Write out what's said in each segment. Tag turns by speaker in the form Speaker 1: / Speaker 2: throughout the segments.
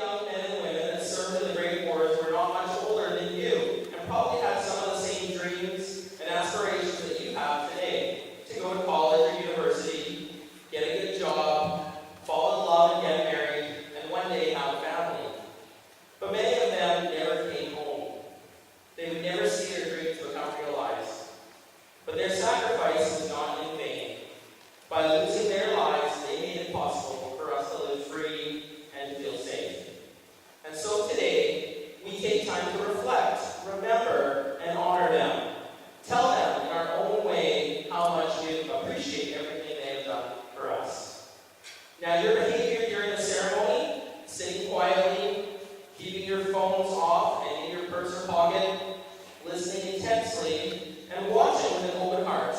Speaker 1: young men and women that served in the Great Wars were not much older than you, and probably had some of the same dreams and aspirations that you have today. To go to college or university, get a good job, fall in love and get married, and one day have a family. But many of them never came home. They would never see their dreams become realized. But their sacrifice was not in vain. By losing their lives, they made it possible for us to live free and to feel safe. And so today, we take time to reflect, remember, and honor them. Tell them in our own way how much we appreciate everything they have done for us. Now, your behavior during the ceremony, sitting quietly, keeping your phones off and in your purse or pocket, listening intensely, and watching with an open heart,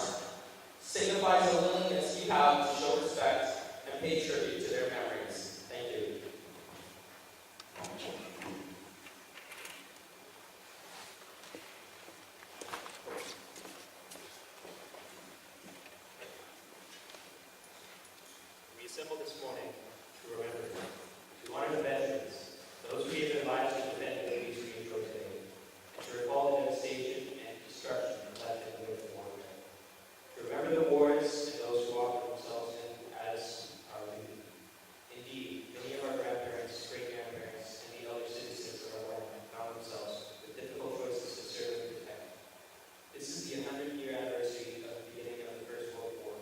Speaker 1: signifies a willingness you have to show respect and pay tribute to their memories. Thank you.
Speaker 2: We assemble this morning to remember, to honor the veterans, those who gave their lives to defend the babies we enjoy today, and to recall the devastation and destruction left in the wake of war. To remember the wars and those who offer themselves in as our duty. Indeed, many of our grandparents, great-grandparents, and the elder citizens of our land found themselves with difficult choices to serve and protect. This is the 100-year anniversary of the beginning of the First World War.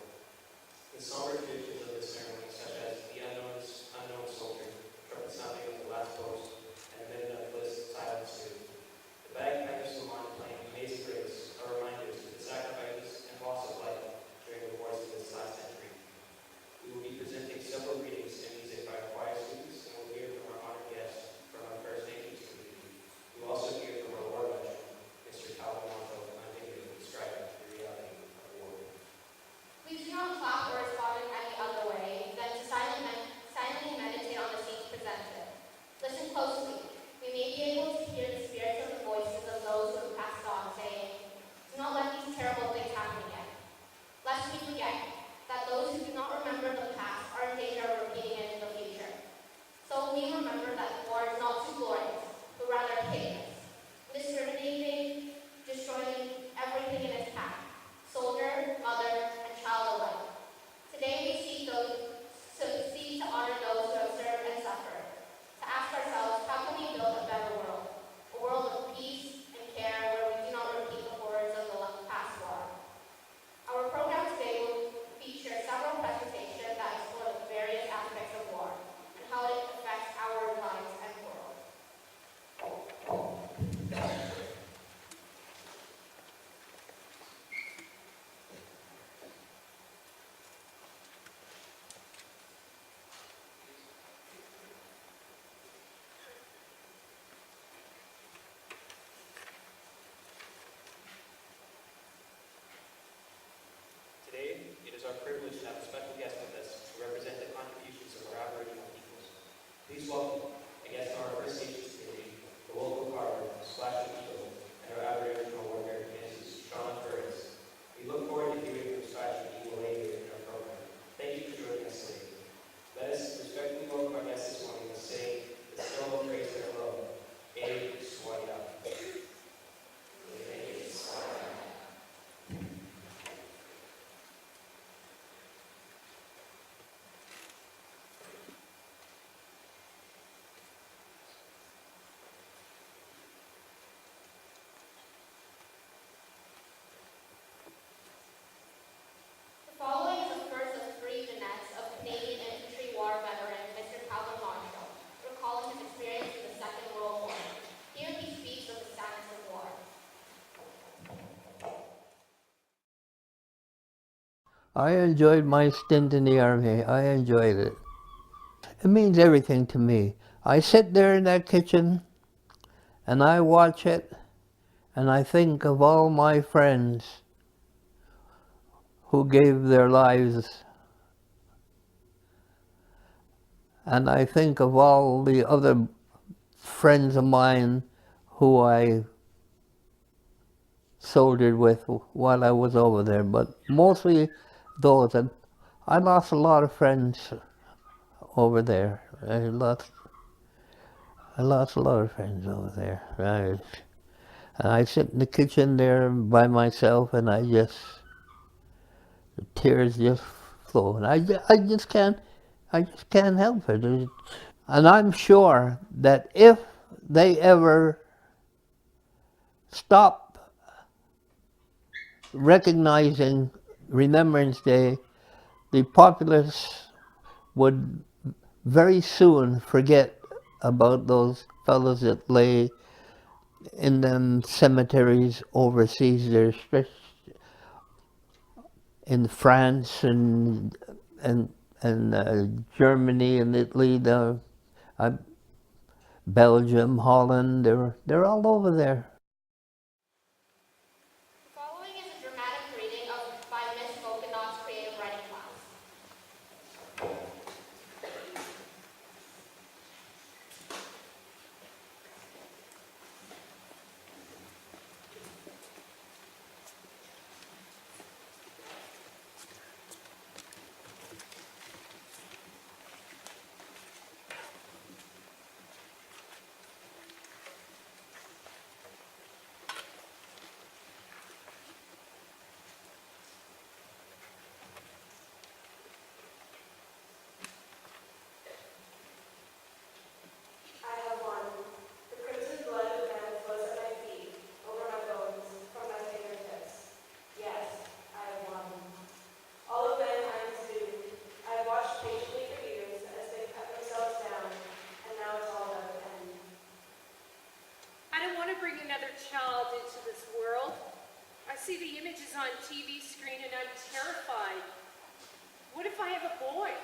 Speaker 2: The somber traditions of the ceremony, such as the unknown soldier, trumpet sounding of the last post, and a minute of bliss silence too. The bagpipers from on playing Amazing Grace are reminders of the sacrifices and loss of life during the wars of this last century. We will be presenting several readings and music by our choir students, and we'll hear from our honored guests from our First Nations community. We will also hear from our war veteran, Mr. Calvin Monto, on video describing the reality of war.
Speaker 3: Please do not clap or respond in any other way than to silently meditate on the scenes presented. Listen closely. We may be able to hear the spirits of the voices of those who have passed on, saying, "Do not let these terrible things happen again." Lest we forget that those who do not remember the past are in danger of repeating it in the future. So we remember that war is not too glorious, but rather hideous, discriminating, destroying everything in its path, soldier, mother, and child alike. Today we seek to honor those who have served and suffered, to ask ourselves, how can we build a better world? A world of peace and care where we do not repeat the horrors of the past war. Our program today will feature several presentations that explore the various aspects of war and how it affects our lives and world.
Speaker 2: Today, it is our privilege to have a special guest with us to represent the contributions of our Aboriginal peoples. Please welcome a guest from our First Nations community, the local carver, Splash of Eagle, and our Aboriginal warrior, Mrs. Shauna Burris. We look forward to hearing from Splash of Eagle later in our program. Thank you for joining us today. Let us respectfully welcome our guest this morning and say, the still praise their love. A Swaya.
Speaker 3: The following is the first of three vignettes of Canadian Infantry War veteran Mr. Calvin Monto, recalling his experience in the Second World War. Here he speaks of the sadness of war.
Speaker 4: I enjoyed my stint in the Army. I enjoyed it. It means everything to me. I sit there in that kitchen and I watch it and I think of all my friends who gave their lives, and I think of all the other friends of mine who I soldiered with while I was over there, but mostly those. And I lost a lot of friends over there. I lost I lost a lot of friends over there. And I sit in the kitchen there by myself, and the tears just flow, and I just can't help it. And I'm sure that if they ever stop recognizing Remembrance Day, the populace would very soon forget about those fellows that lay in them cemeteries overseas. They're in France and Germany and Italy, uh, Belgium, Holland. They're all over there.
Speaker 3: The following is a dramatic reading by Miss Volkendoff's creative writing class. I have won. The crimson blood of men flows at my feet, over my bones, from my fingertips. Yes, I have won. All of them I am doomed. I have watched patiently for years as they cut themselves down, and now it's all about to end.
Speaker 5: I don't want to bring another child into this world. I see the images on TV screen and I'm terrified. What if I have a boy?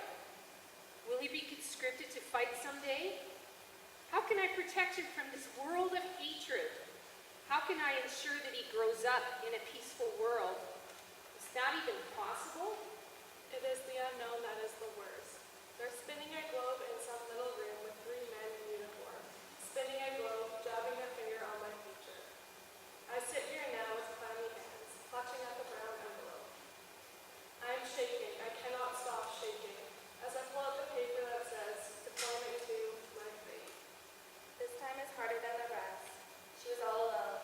Speaker 5: Will he be conscripted to fight someday? How can I protect him from this world of hatred? How can I ensure that he grows up in a peaceful world? Is that even possible?
Speaker 6: It is the unknown that is the worst. They're spinning a globe in some little room with 3 men in uniform. Spinning a globe, jabbing their finger on my future. I sit here now with clammy hands, clutching at the brown envelope. I am shaking. I cannot stop shaking. As I pull out the paper that says, deployment to my fate.
Speaker 3: This time is harder than the rest. She was all alone,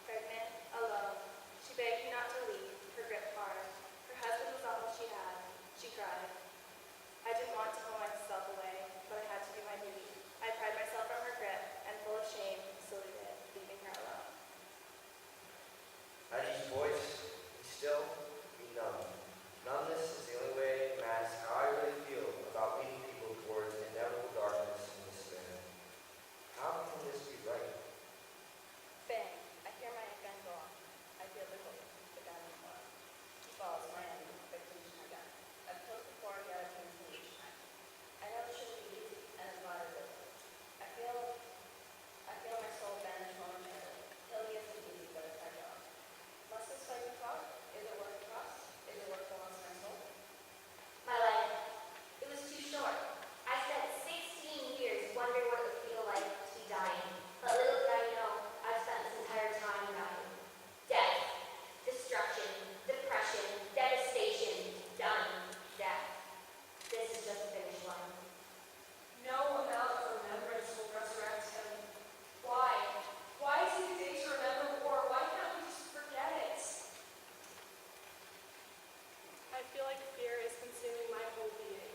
Speaker 3: pregnant, alone. She begged me not to leave, her grip hard. Her husband was all she had. She cried. I didn't want to pull myself away, but I had to do my duty. I pried myself from her grip, and full of shame, saluted it, leaving her alone.
Speaker 7: Eddie's voice, be still, be numb. Numbness is the only way to mask how I really feel about leading people towards inevitable darkness and despair. How can this be right?
Speaker 3: Bang! I hear my gun go off. I feel the hope. The gun is low. He falls, land, victim to my gun. I've killed before, yet I've been killed each time. I know it shouldn't be easy, and it's not as easy. I feel my soul vanish momentarily. Killing isn't easy, but it's my job. Must this fight be fought? Is it worth the cost? Is it worth the loss of my soul? My life. It was too short. I spent 16 years wondering what it would feel like to be dying. But little did I know, I've spent this entire time dying. Death. Destruction. Depression. Devastation. Done. Death. This is just the finish line. No amount of remembrance will resurrect him. Why? Why is it a day to remember war? Why can't we just forget it?
Speaker 6: I feel like fear is consuming my whole being.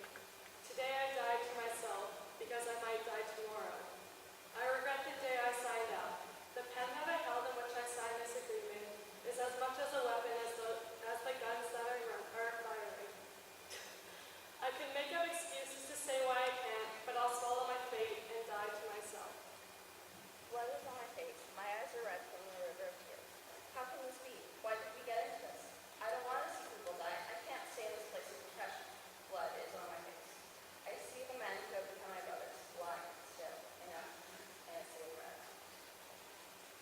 Speaker 6: Today I died to myself because I might die tomorrow. I regret the day I signed up. The pen that I held in which I signed this agreement is as much as a weapon as the guns that are firing. I can make up excuses to say why I can't, but I'll swallow my fate and die to myself.
Speaker 3: Blood is on my face. My eyes are red from the river of tears. How can this be? Why did we get into this? I don't want to see people die. I can't stay in this place of depression. Blood is on my face. I see the men who have become my brothers, lying still, enough, and a single breath.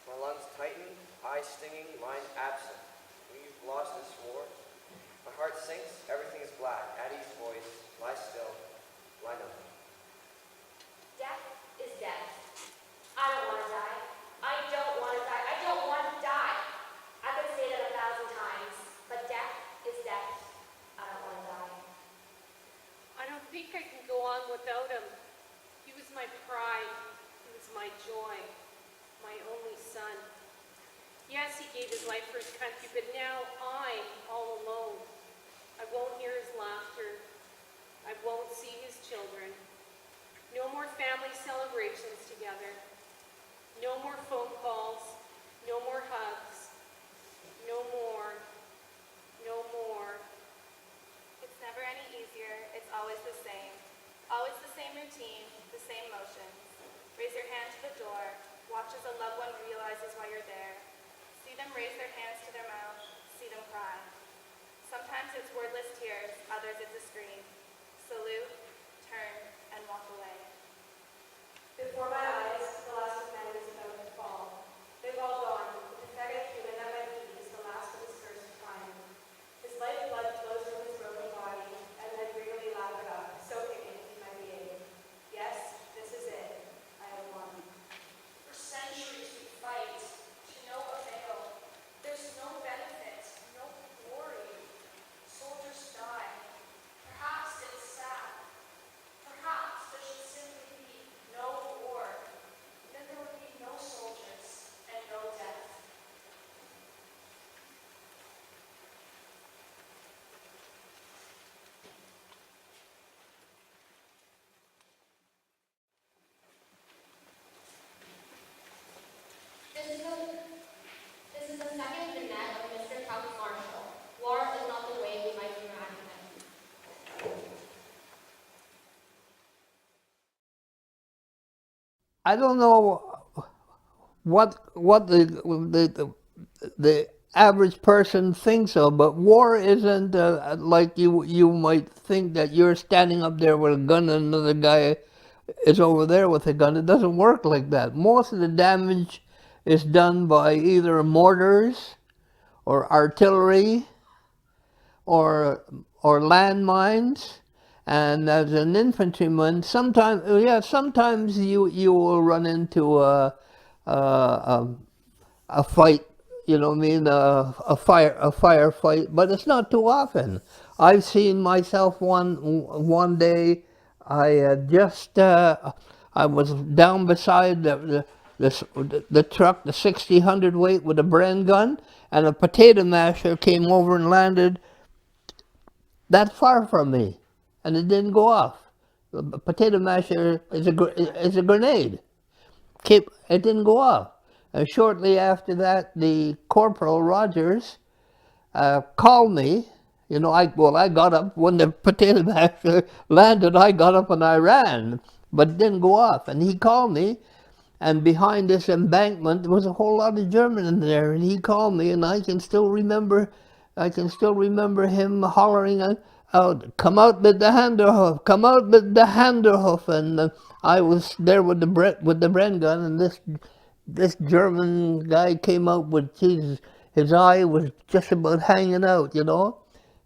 Speaker 7: My lungs tighten, eyes stinging, mind absent. We've lost this war. My heart sinks, everything is black. Addie's voice, lie still, lie numb.
Speaker 3: Death is death. I don't want to die. I don't want to die. I don't want to die. I could say that 1,000 times, but death is death. I don't want to die.
Speaker 5: I don't think I can go on without him. He was my pride. He was my joy, my only son. Yes, he gave his life for his country, but now I'm all alone. I won't hear his laughter. I won't see his children. No more family celebrations together. No more phone calls. No more hugs. No more. No more.
Speaker 8: It's never any easier. It's always the same. Always the same routine, the same motions. Raise your hand to the door. Watch as a loved one realizes why you're there. See them raise their hands to their mouth. See them cry. Sometimes it's wordless tears, others it's a scream. Salute, turn, and walk away.
Speaker 6: Before my eyes, the last of men is about to fall. They've all gone. The pathetic human at my feet is the last of his cursed time. His lifeblood flows from his broken body, and I greedily lap it up, soaking it in my being. Yes, this is it. I have won.
Speaker 9: For centuries we fight, to no avail. There's no benefit, no glory. Soldiers die. Perhaps it's sad. Perhaps there should simply be no war. Then there would be no soldiers and no death.
Speaker 3: This is the second vignette of Mr. Thomas Marshall. War is not the way we might imagine it.
Speaker 4: I don't know what the average person thinks of, but war isn't like you might think that you're standing up there with a gun and another guy is over there with a gun. It doesn't work like that. Most of the damage is done by either mortars or artillery or landmines. And as an infantryman, sometimes you will run into a fight, you know what I mean, a firefight, but it's not too often. I've seen myself one day. I had just I was down beside the truck, the 60 hundredweight with a Bren gun, and a potato masher came over and landed that far from me, and it didn't go off. The potato masher is a grenade. It didn't go off. And shortly after that, the Corporal Rogers called me. You know, I got up when the potato masher landed. I got up and I ran, but it didn't go off. And he called me, and behind this embankment there was a whole lot of German in there. And he called me, and I can still remember him hollering out, "Come out with the Handerhof! Come out with the Handerhof!" And I was there with the Bren gun, and this German guy came out with his eye was just about hanging out, you know.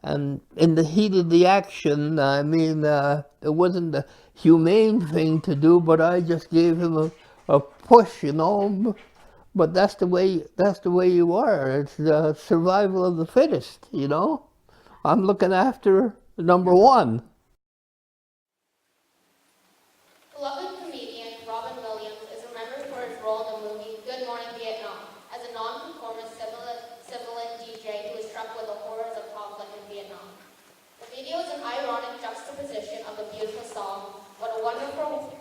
Speaker 4: And in the heat of the action, I mean, it wasn't the humane thing to do, but I just gave him a push, you know. But that's the way you are. It's the survival of the fittest, you know. I'm looking after number one.
Speaker 3: Beloved comedian Robin Williams is remembered for his role in the movie Good Morning Vietnam as a non-conformist civilian DJ who was struck with the horrors of conflict in Vietnam. The video is an ironic juxtaposition of the beautiful song What a Wonderful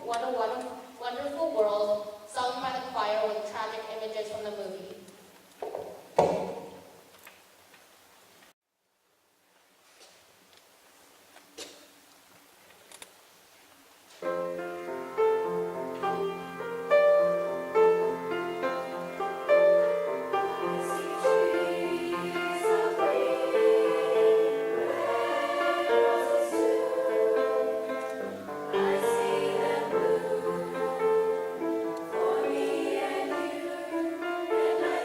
Speaker 3: World, sung by the choir with tragic images from the movie.
Speaker 9: And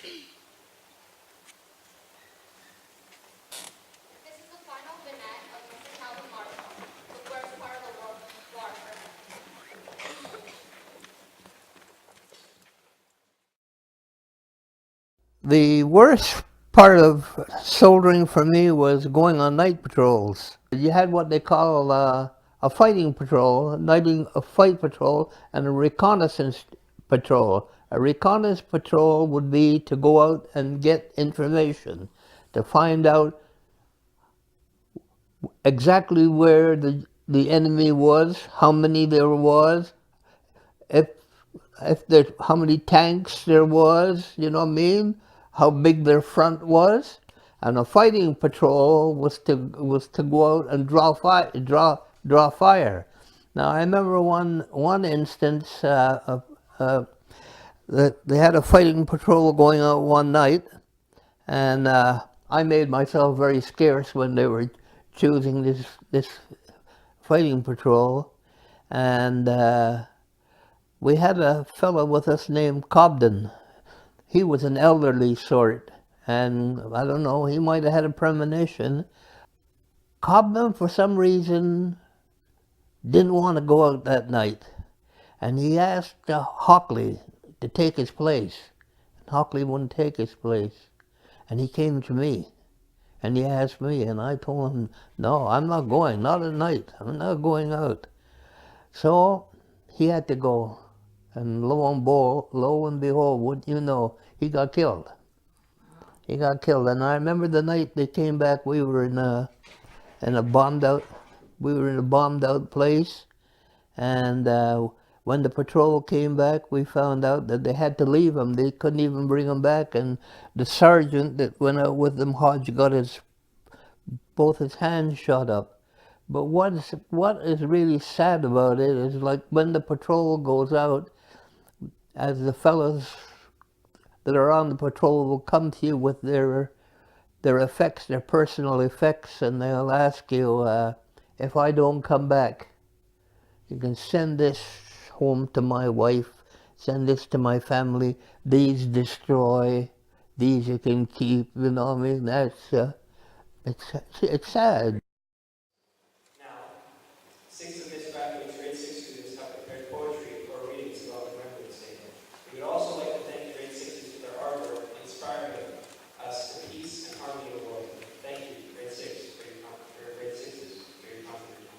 Speaker 3: This is the final vignette of Mr. Calvin Marshall, the worst part of the war for him.
Speaker 4: The worst part of soldiering for me was going on night patrols. You had what they call a fighting patrol, a fight patrol, and a reconnaissance patrol. A reconnaissance patrol would be to go out and get information, to find out exactly where the enemy was, how many there was, if how many tanks there was, you know what I mean? How big their front was. And a fighting patrol was to go out and draw fire. Now I remember one instance that they had a fighting patrol going out one night, and I made myself very scarce when they were choosing this fighting patrol, and we had a fellow with us named Cobden. He was an elderly sort, and I don't know, he might have had a premonition. Cobden, for some reason, didn't want to go out that night, and he asked Hockley to take his place. And Hockley wouldn't take his place, and he came to me, and he asked me, and I told him, no, I'm not going, not at night, I'm not going out. So he had to go. And lo and behold, wouldn't you know, he got killed. He got killed. And I remember the night they came back, we were in a bombed out place. And when the patrol came back, we found out that they had to leave him. They couldn't even bring him back. And the sergeant that went out with them, Hodge, got both his hands shot up. But what is really sad about it is, like, when the patrol goes out, as the fellows that are on the patrol will come to you with their effects, their personal effects, and they'll ask you, if I don't come back, you can send this home to my wife, send this to my family, these destroy, these you can keep, you know what I mean? That's, it's sad.
Speaker 2: Now, 6 of Miss Bradford's grade 6 students have prepared poetry or readings about Remembrance Day. We would also like to thank grade 6s for their hard work, inspiring us to peace and harmony in the world. Thank you, grade 6, for your grade 6s for your contribution.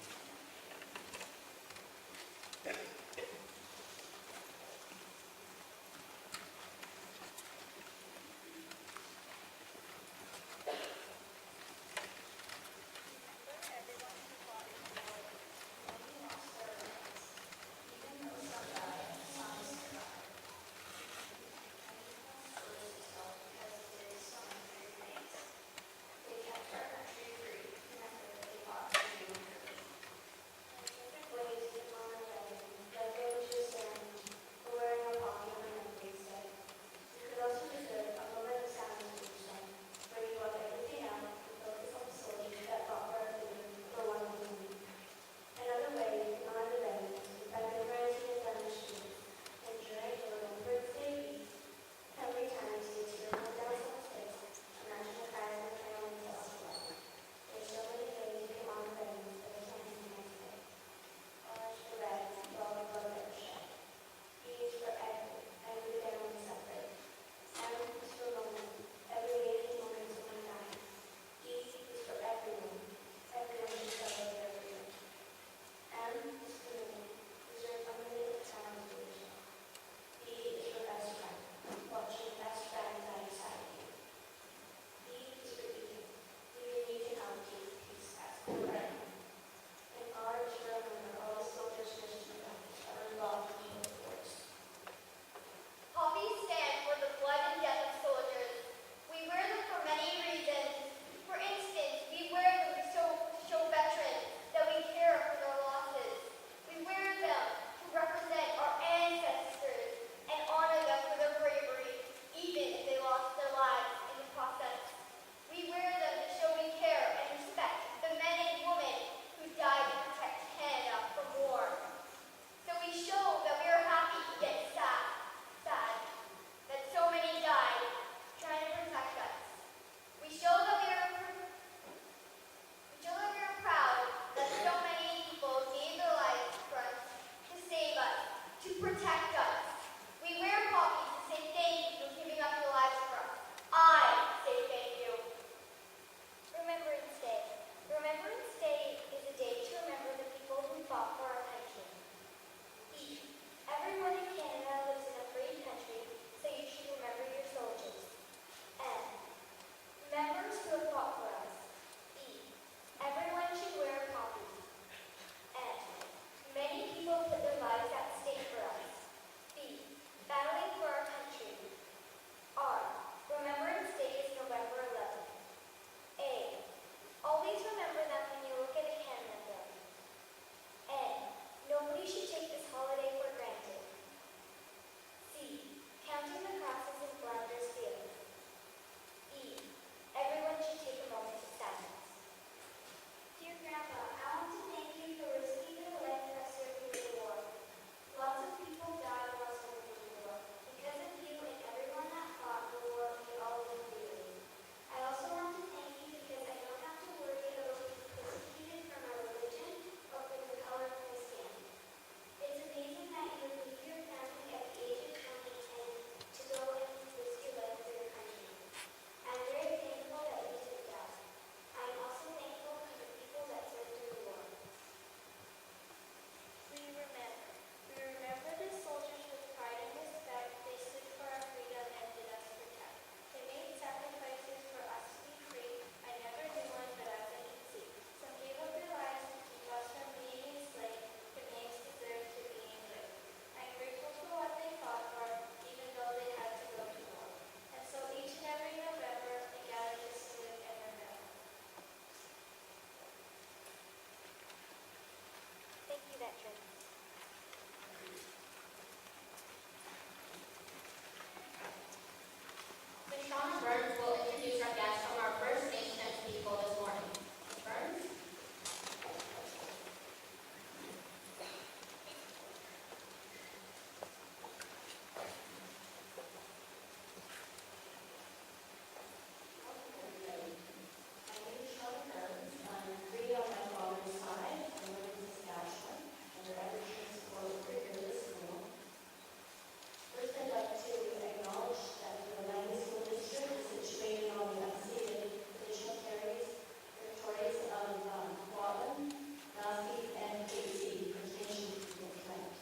Speaker 10: I'd like to acknowledge that the Langley School District is situated on the unceded traditional territories of Walton, Nazi, and KC, First Nation people tonight.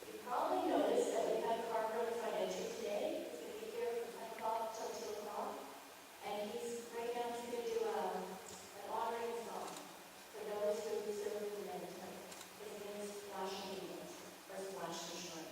Speaker 10: You probably noticed that we had Carver in the front entry today. He's going to be here from 10 o'clock till 2 o'clock. And he's right now he's going to do an honoring song for those who served in the military. His name is Flash Williams, or Flash for short.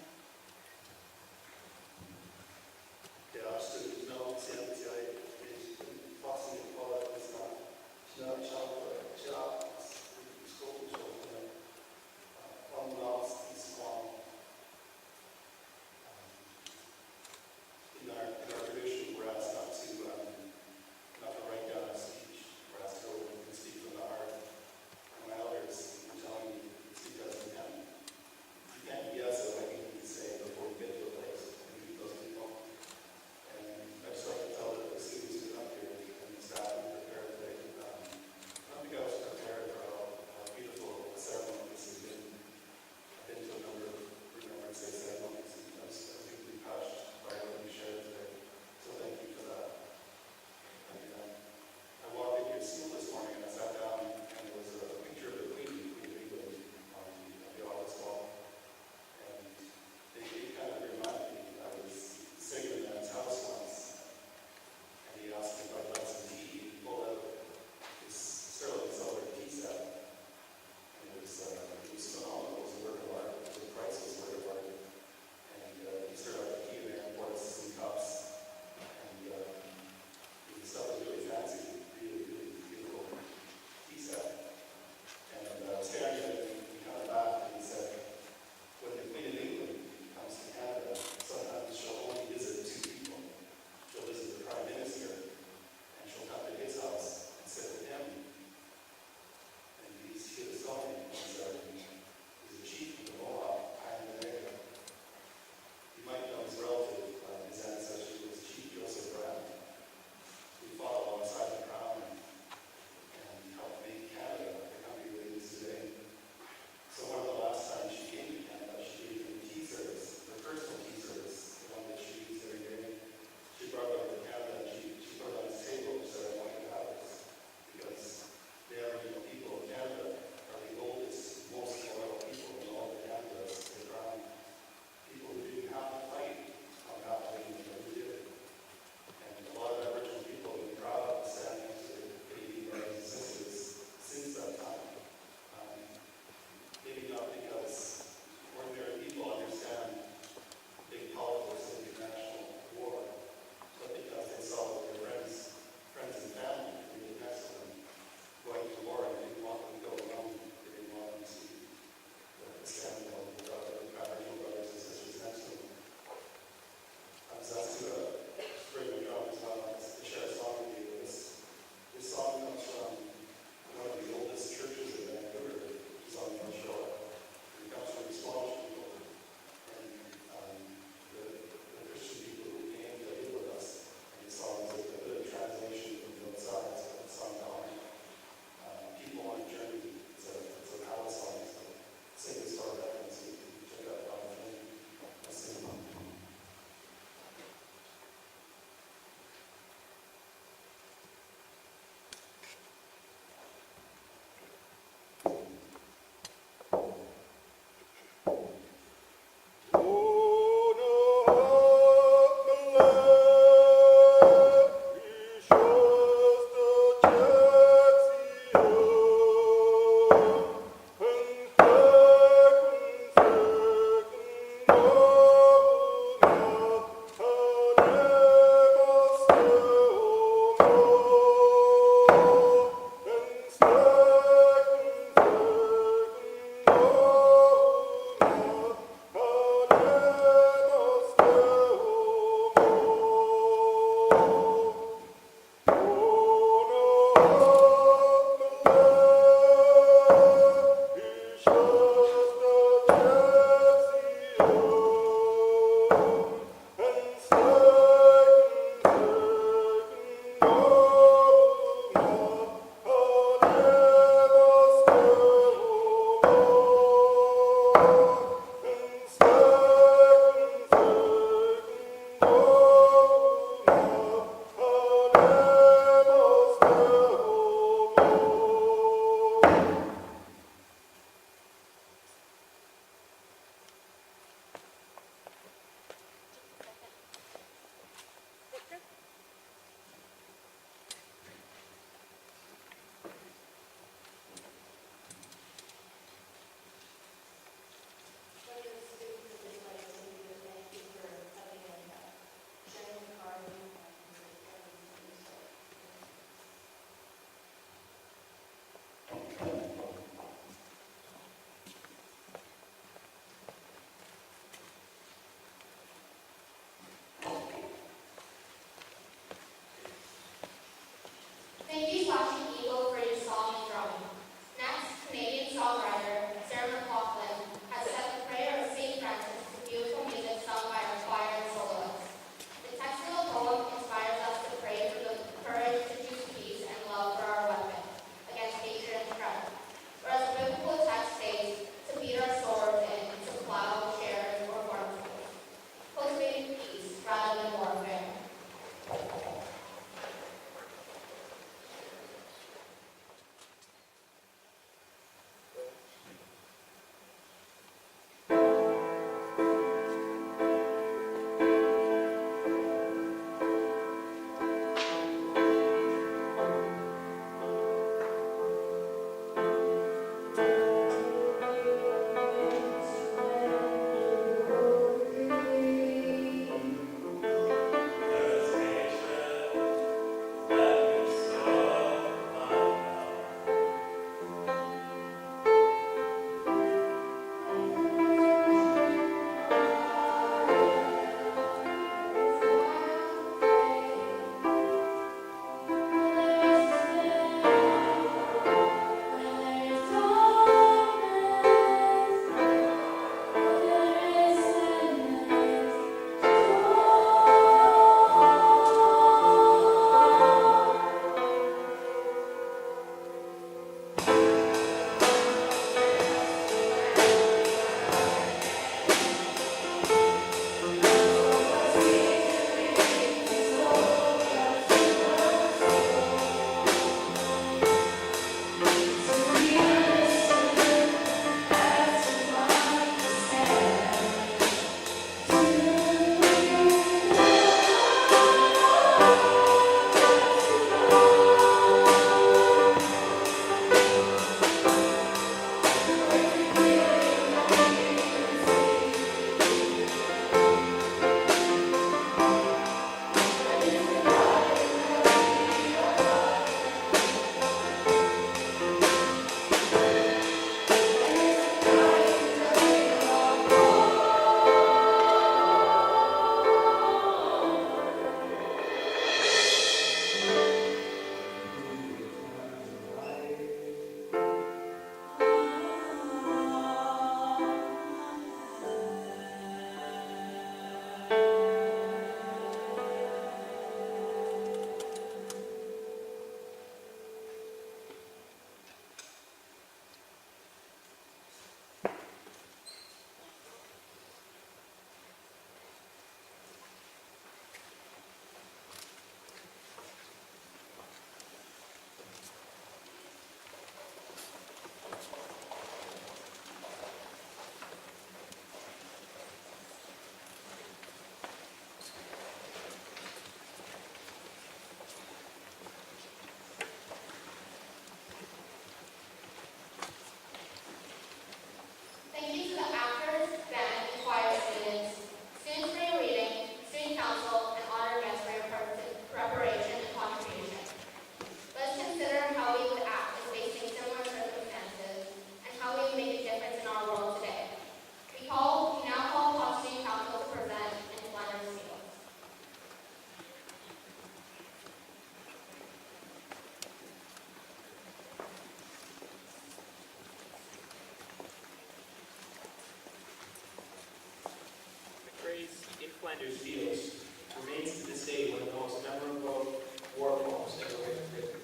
Speaker 2: Flanders Fields remains to this day one of the most memorable war poems ever written.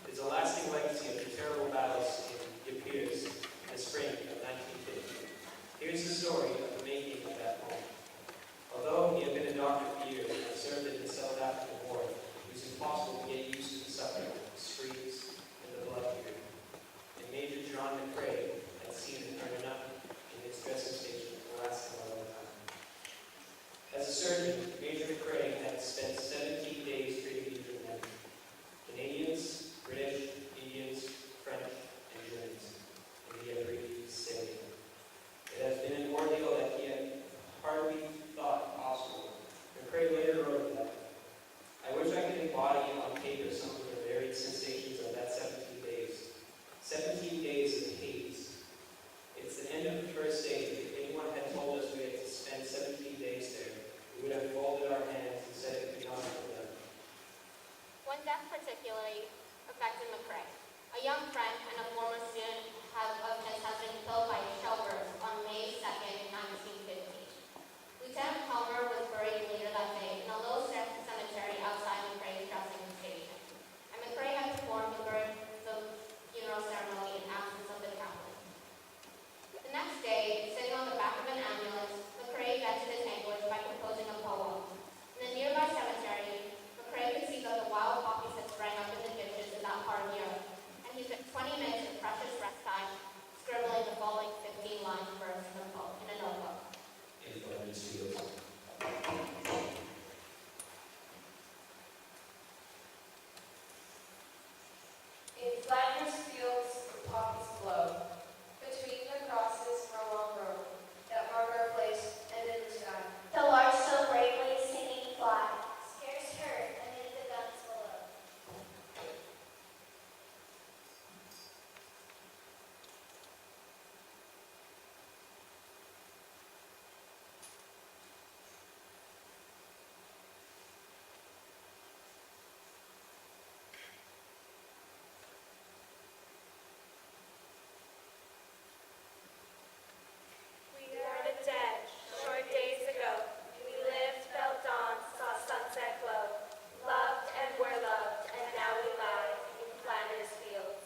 Speaker 2: It is a lasting legacy of the terrible battles in Ypres in the spring of 1950. Here's the story of the making of that poem. Although he had been a doctor for years and had served in the South African War, it was impossible to get used to the suffering, the screams, and the blood here. And Major John McCrae had seen it hard enough in his dressing station to last him a long time. As a surgeon, Major McCrae had spent 17 days treating injured men. Canadians, British, Indians, French, and Germans, and he had breathed sailing. It has been an ordeal that he had hardly thought possible. McCrae later wrote that, "I wish I could embody on paper some of the varied sensations of that 17 days. 17 days of haze. It's the end of the first day. If anyone had told us we had to spend 17 days there, we would have folded our hands and said it could not be done."
Speaker 3: One death particularly affected McCrae. A young friend and a former student of his has been killed by shell bursts on May 2nd, 1950. Lieutenant Palmer was buried later that day in a low cemetery outside McCrae's dressing station, and McCrae had performed the funeral ceremony in absence of the chaplain. The next day, sitting on the back of an ambulance, McCrae vented his anguish by composing a poem. In the nearby cemetery, McCrae could see that the wild poppies had sprang up in the ditches in that part of Europe, and he spent 20 minutes of precious rest time scribbling the following 15 lines of verse in a notebook.
Speaker 1: In Flanders Fields.
Speaker 9: In Flanders fields, the poppies blow. Between the crosses, for a long row, that mark our place, and in the sky.
Speaker 10: The lark so bravely singing fly.
Speaker 3: Scarce heard amid the guns below.
Speaker 8: We are the dead, short days ago. We lived, felt dawn, saw sunset glow. Loved and were loved, and now we lie in Flanders fields.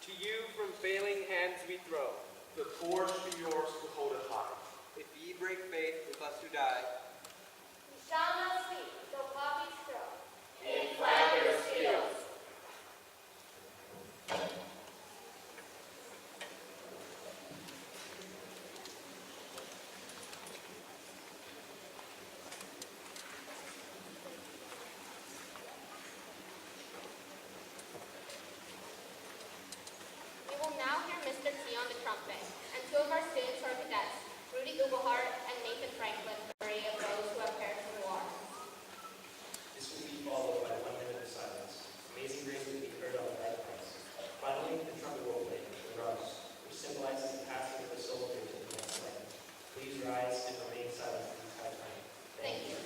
Speaker 11: To you from failing hands we throw
Speaker 12: The torch be yours to hold it high.
Speaker 11: If ye break faith with us who die.
Speaker 3: We shall not sleep, though poppies grow.
Speaker 8: In Flanders fields.
Speaker 3: We will now hear Mr. T on the trumpet, and two of our students who are cadets, Rudy Ugelhart and Nathan Franklin, memory of those who have perished in war.
Speaker 2: This will be followed by 1 minute of silence. Amazing Grace will be heard on the right place. Finally, the trumpet will play, the Rose, which symbolizes the passing of the soldier to the next land. Please rise and remain silent the entire time.
Speaker 3: Thank you.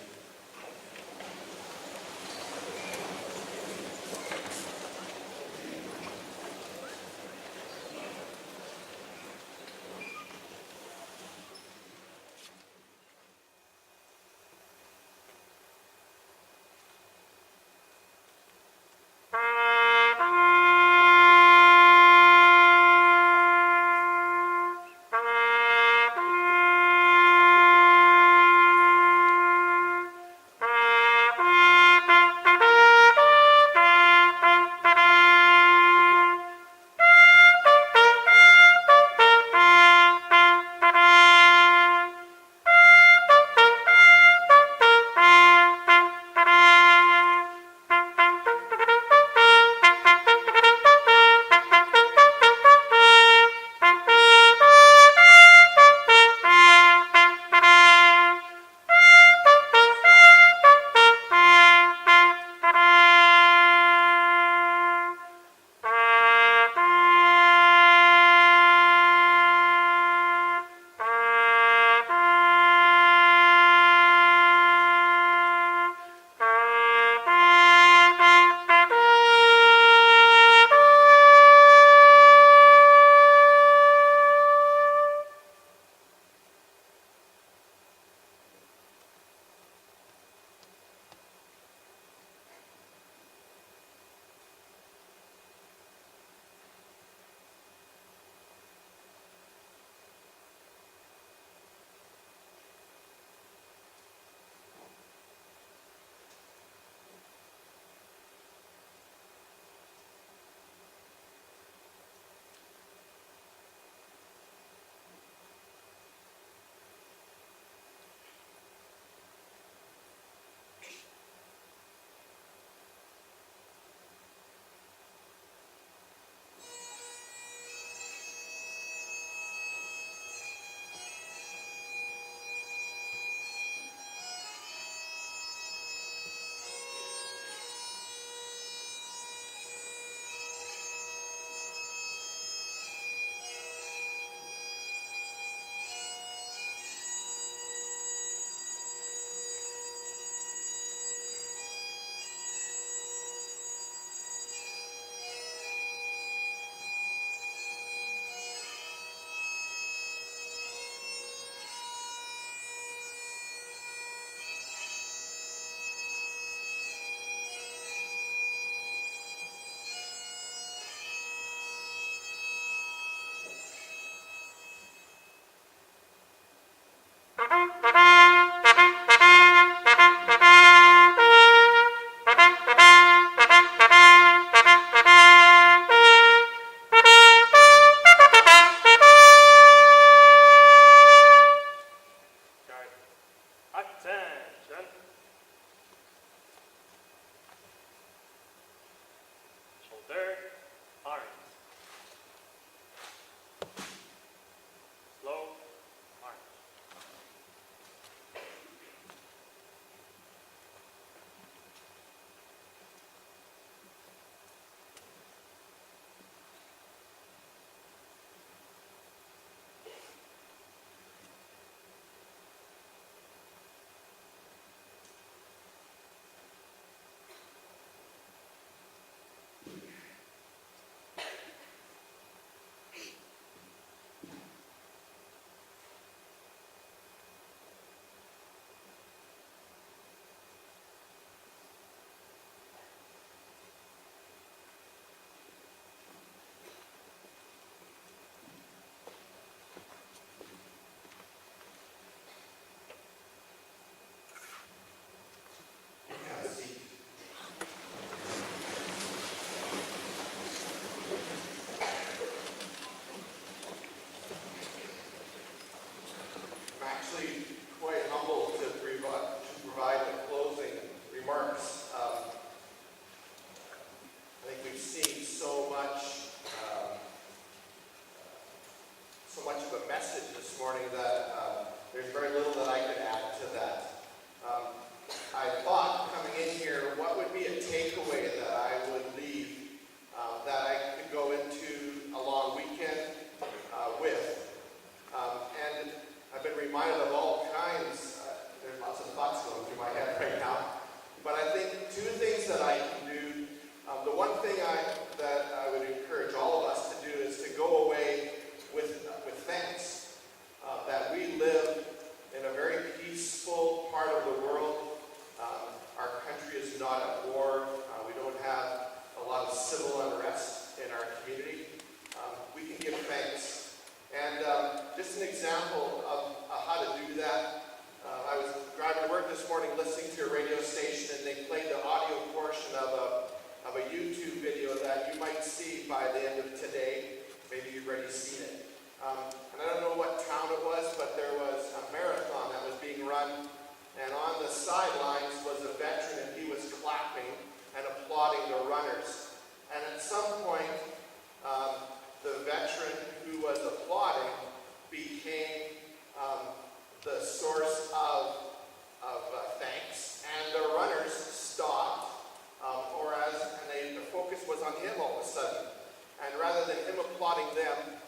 Speaker 11: Attention. Shoulder, arms. Slow, arms.
Speaker 12: I'm actually quite humbled to provide the closing remarks. I think we've seen so much of a message this morning that there's very little that I could add to that. I thought coming in here, what would be a takeaway that I would leave that I could go into a long weekend with. And I've been reminded of all kinds. There's lots of thoughts going through my head right now. But I think two things that I can do. The one thing that I would encourage all of us to do is to go away with thanks. That we live in a very peaceful part of the world. Our country is not at war. We don't have a lot of civil unrest in our community. We can give thanks. And just an example of how to do that. I was driving to work this morning listening to a radio station, and they played the audio portion of a YouTube video that you might see by the end of today. Maybe you've already seen it. And I don't know what town it was, but there was a marathon that was being run, and on the sidelines was a veteran, and he was clapping and applauding the runners. And at some point, the veteran who was applauding became the source of thanks, and the runners stopped, and the focus was on him all of a sudden. And rather than him applauding them,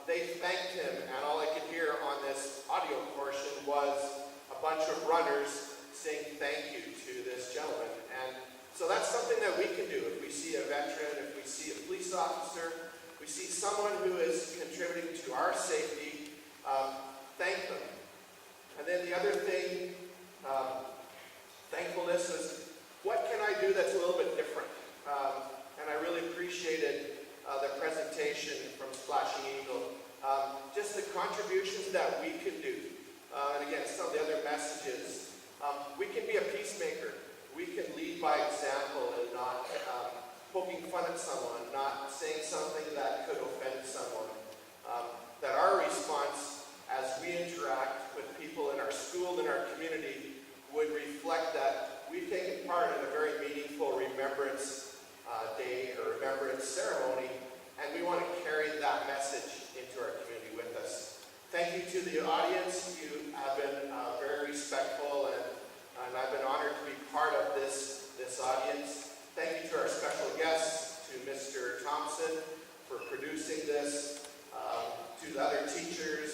Speaker 12: they thanked him, and all I could hear on this audio portion was a bunch of runners saying thank you to this gentleman. And so that's something that we can do. If we see a veteran, if we see a police officer, we see someone who is contributing to our safety, thank them. And then the other thing, thankfulness is, what can I do that's a little bit different? And I really appreciated the presentation from Splashing Eagle. Just the contributions that we can do. And again, some of the other messages. We can be a peacemaker. We can lead by example and not poking fun at someone, not saying something that could offend someone. That our response as we interact with people in our school and our community would reflect that we've taken part in a very meaningful remembrance day or remembrance ceremony, and we want to carry that message into our community with us. Thank you to the audience. You have been very respectful, and I've been honored to be part of this audience. Thank you to our special guests, to Mr. Thompson for producing this, to the other teachers,